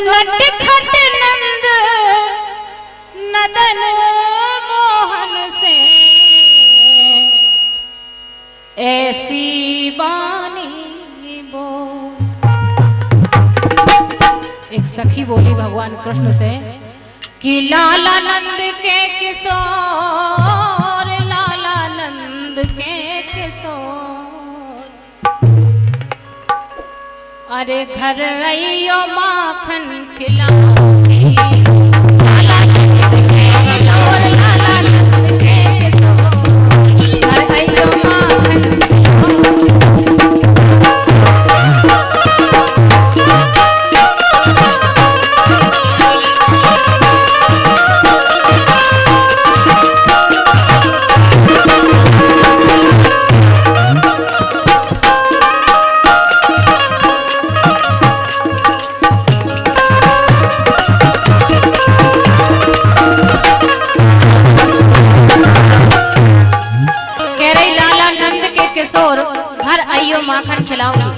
नटखट नंद नदन मोहन से ऐसी बानी बो। एक सखी बोली भगवान कृष्ण से कि लाला नंद के किशोर, लाला नंद के किशोर, अरे घर आइयो माखन खिलाऊंगी। लाला नंद के किशोर, लाला नंद के किशोर, घर आइयो माखन माखन खिलाऊंगी।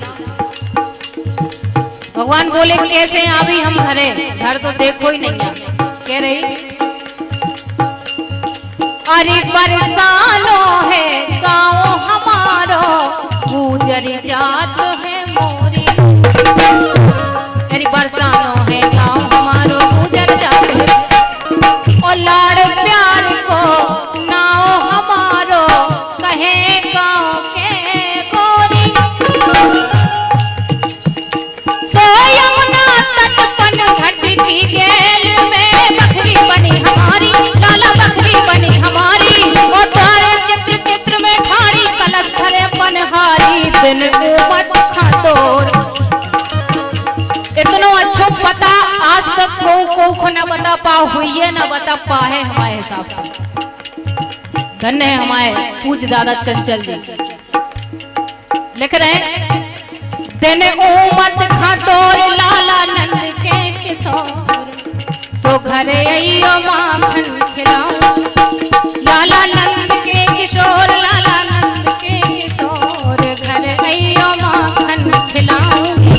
भगवान बोले कैसे आवी हम घरे, घर तो देखो ही नहीं है। कह रही अरे बरसानो है गाँव हमारो, गुजर जात है मोरी। अरे बरसानो है गाँव हमारो, गुजर जात है, और लाड़ प्यार को नाओ हमारो, कहे गाँव के गोरी। सो यमुना तट पन घट की गेल में बकरी बनी हमारी, लाला बकरी बनी हमारी। वो तारे चित्र चित्र में ठाड़ी, कलश धरे पनहारी, दिन उमत खातोर। इतनो अच्छो पता आज तक को न बता पा हुई है, न बता पा है हमारे हिसाब से। धन्य है हमारे पूज दादा चंचल जी। लिख रहे हैं दिन उमत खातोर, लाला नंद के किशोर, सो घर आइयो माखन खिलाऊं। लाला नंद के किशोर, लाला नंद के किशोर, घर आइयो माखन खिलाऊंगी।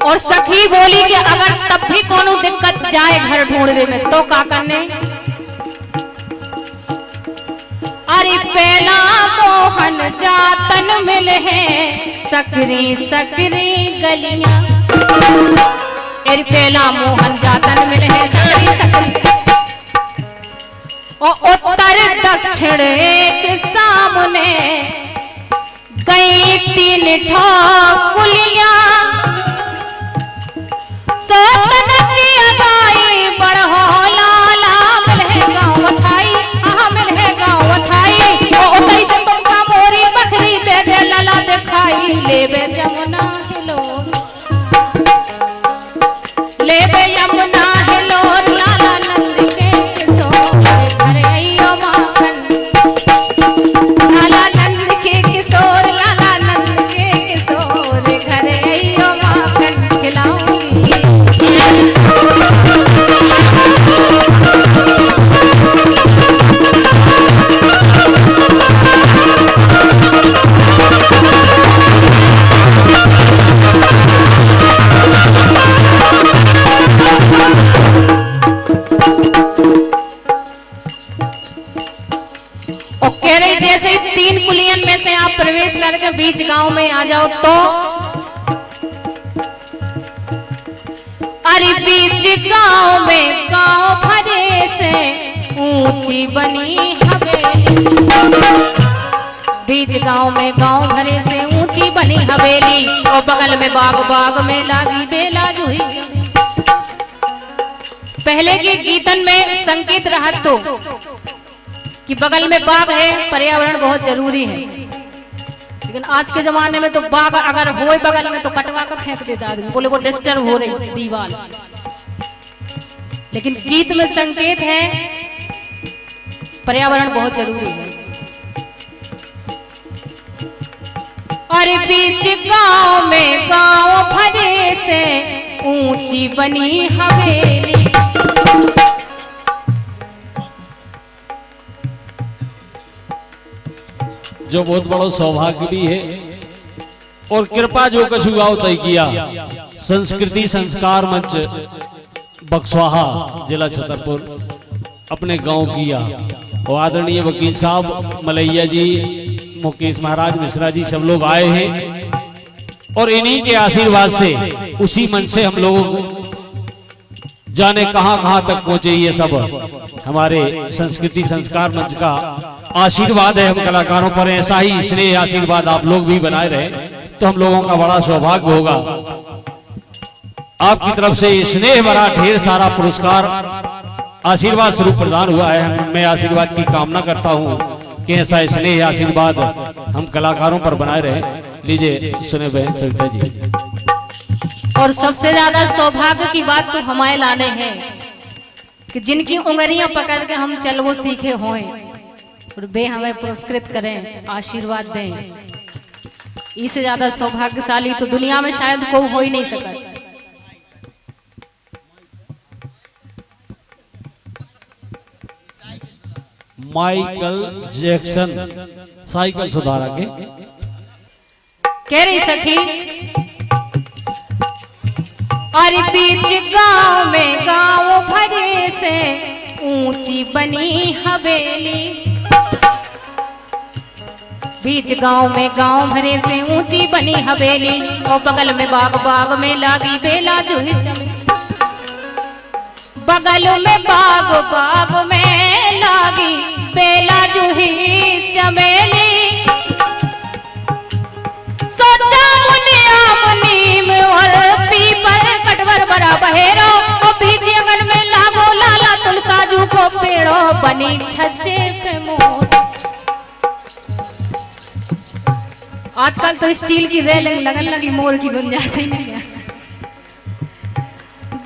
और सखी बोली कि अगर तब भी कोनो दिक्कत जाए घर ढूंढने में तो का करने। अरे पहला मोहन जातन मिल है, सकरी सकरी गलियां। अरे पहला मोहन जातन मिल है, सकरी सकरी, और उत्तर दक्षिण एक सामने गई तीन ठाकुलियां। सोतन की अदाई बढ़ो, लाला मिलहे गाँव वठाई, हाँ मिलहे गाँव वठाई। ओ उतरी से तुमका मोरी बकरी दे दे, लाला दिखाई। लेबे यमुना हिलो, लेबे यमुना हिलो, लाला नंद के किशोर, घर आइयो माखन। लाला नंद के किशोर, लाला नंद के किशोर, घर आइयो माखन खिलाऊंगी। और कह रही जैसे ही तीन कुलियन में से आप प्रवेश करके बीच गांव में आ जाओ तो अरे बीच गांव में गांव भरे से ऊंची बनी हवेली। बीच गांव में गांव भरे से ऊंची बनी हवेली, और बगल में बाग, बाग में लागी बेला जुही। पहले के गीतन में संकेत रहा तो कि बगल में बाग है, पर्यावरण बहुत जरूरी है। लेकिन आज के जमाने में तो बाग अगर हो बगल में तो कटवा कर फेंक देता आदमी, बोले वो डिस्टर्ब हो रही दीवार। लेकिन गीत में संकेत है पर्यावरण बहुत जरूरी है। और बीच गांव में गांव भरे से ऊंची बनी हवेली। जो बहुत बड़ा सौभाग्य भी है और कृपा जो कछुआव तय किया। संस्कृति संस्कार मंच बक्सवाहा जिला छतरपुर अपने गांव किया और आदरणीय वकील साहब मलैया जी, मुकेश महाराज मिश्रा जी सब लोग आए हैं और इन्हीं के आशीर्वाद से उसी मंच से हम लोग जाने कहां कहां तक पहुंचे। ये सब हमारे संस्कृति संस्कार मंच का आशीर्वाद है हम कलाकारों पर। ऐसा ही स्नेह आशीर्वाद आप लोग भी बनाए रहे तो हम लोगों का बड़ा सौभाग्य होगा। आपकी तरफ से स्नेह भरा ढेर सारा पुरस्कार आशीर्वाद स्वरूप प्रदान हुआ है। मैं आशीर्वाद की कामना करता हूं कि ऐसा स्नेह आशीर्वाद हम कलाकारों पर बनाए रहे। लीजिए सुने बहन सविता जी। और सबसे ज्यादा सौभाग्य की बात तो हमारे लाने हैं कि जिनकी उंगलियां पकड़ के हम चलवो सीखे हों और वे हमें पुरस्कृत करें, आशीर्वाद दें। इससे ज्यादा सौभाग्यशाली तो दुनिया में शायद कोई हो ही नहीं सका। माइकल जैक्सन साइकिल सुधारा के कह रही सखी। और बीच गांव में गांव भरे से ऊंची बनी हवेली। बीच गांव में गांव भरे से ऊंची बनी हवेली और बगल में बाग बाग में लागी बेला जूही चमेली। बगल में बाग बाग में लागी बेला जूही चमेली। सोचा मुनिया मुनीम और पीपल कटवर बड़ा बहेरो और बीच आंगन में लागो लाला तुलसाजू को पेड़ो बनी छज्जे पे मोर। आजकल तो स्टील की रेलिंग लगन लगी, मोर की गुंजाइश ही नहीं है।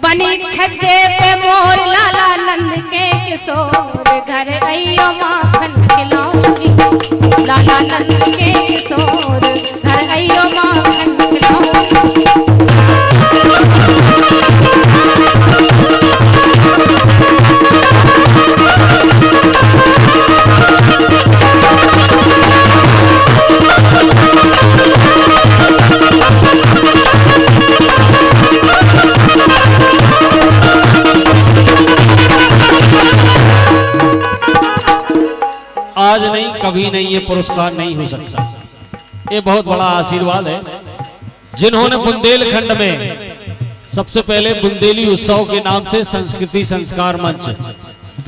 बनी छज्जे पे मोर लाला नंद के किशोर घर आइयो माखन खिलाऊंगी। लाला नंद के किशोर घर आइयो माखन खिलाऊंगी। आज नहीं कभी नहीं ये पुरस्कार नहीं हो सकता। ये बहुत बड़ा आशीर्वाद है। जिन्होंने बुंदेलखंड में सबसे पहले बुंदेली उत्सव के नाम से संस्कृति संस्कार मंच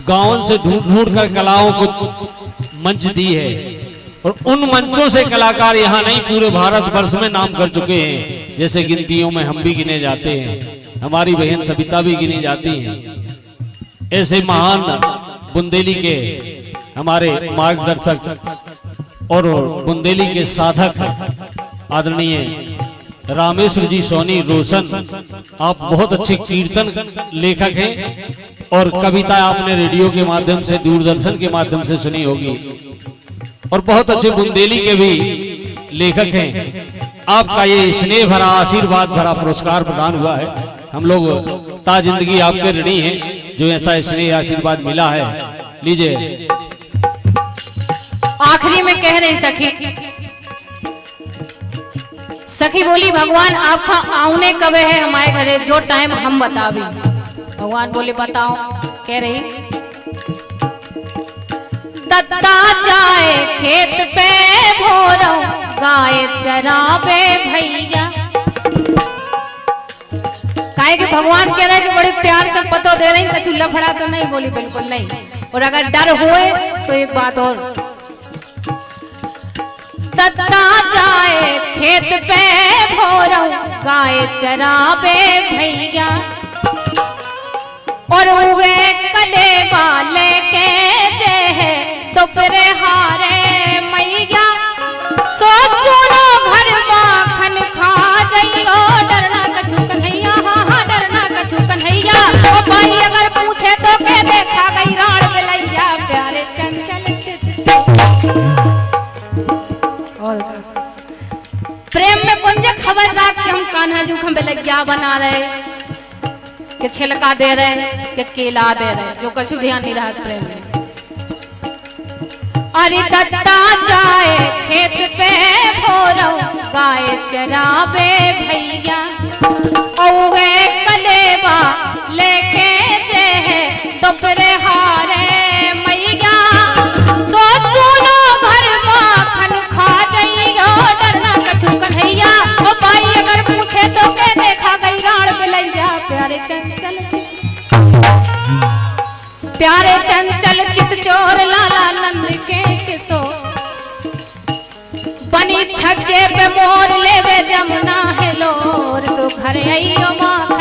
गांवों से ढूंढ ढूंढ कर कलाओं को मंच दी है और उन मंचों से कलाकार यहाँ नहीं पूरे भारत वर्ष में नाम कर चुके हैं। जैसे गिनतियों में हम भी गिने जाते हैं, हमारी बहन सविता भी गिनी जाती है। ऐसे महान बुंदेली के हमारे मार्गदर्शक और बुंदेली के साधक आदरणीय रामेश्वर जी सोनी रोशन, आप बहुत अच्छे कीर्तन लेखक हैं और कविता आपने रेडियो के माध्यम से दूरदर्शन के माध्यम से सुनी होगी और बहुत अच्छे बुंदेली के भी लेखक हैं। आपका ये स्नेह भरा आशीर्वाद भरा पुरस्कार प्रदान हुआ है। हम लोग ता जिंदगी आपके ऋणी हैं जो ऐसा स्नेह आशीर्वाद मिला है। लीजिए। आखिरी में कह रही सखी, सखी बोली भगवान आपका आउने कब है हमारे घरे, जो टाइम हम बतावे। भगवान बोले बताओ। कह रही दत्ता जाए खेत पे भोरो गाय चरावे भैया। काहे कि भगवान कह रहे हैं कि बड़े प्यार से पतो दे रही, कछु लफड़ा तो नहीं। बोली बिल्कुल नहीं। और अगर डर होए तो एक बात और, दत्ता जाए खेत पे भोरो गाय चरावे भैया और उगे कले वाले के दे दोपहरे हारे मैया। सो सुनो घर माखन खा रहियो, डरना कछु कन्हैया। हाँ डरना कछु कन्हैया। ओ भाई अगर पूछे तो के देखा गई राण बिलैया प्यारे चंचल क्या बना रहे, कि छिलका दे रहे, कि केला दे रहे, जो कछु ध्यान नहीं रहा प्रेम में। अरे दत्ता जाए खेत पे भोरो गाय चरावे भैया, औगे कलेवा लेके जे है दोपहरे हारे मैया, सो सुनो घर माखन खा रही हो, डरना कछु कन्हैया। ओ भाई अगर पूछे तो के देखा गई राण बिलैया, प्यारे चंचल चित चोर लाला नंद के किसो, बनी छज्जे पे मोर लेवे जमुना है लोर, सो घर आई माखन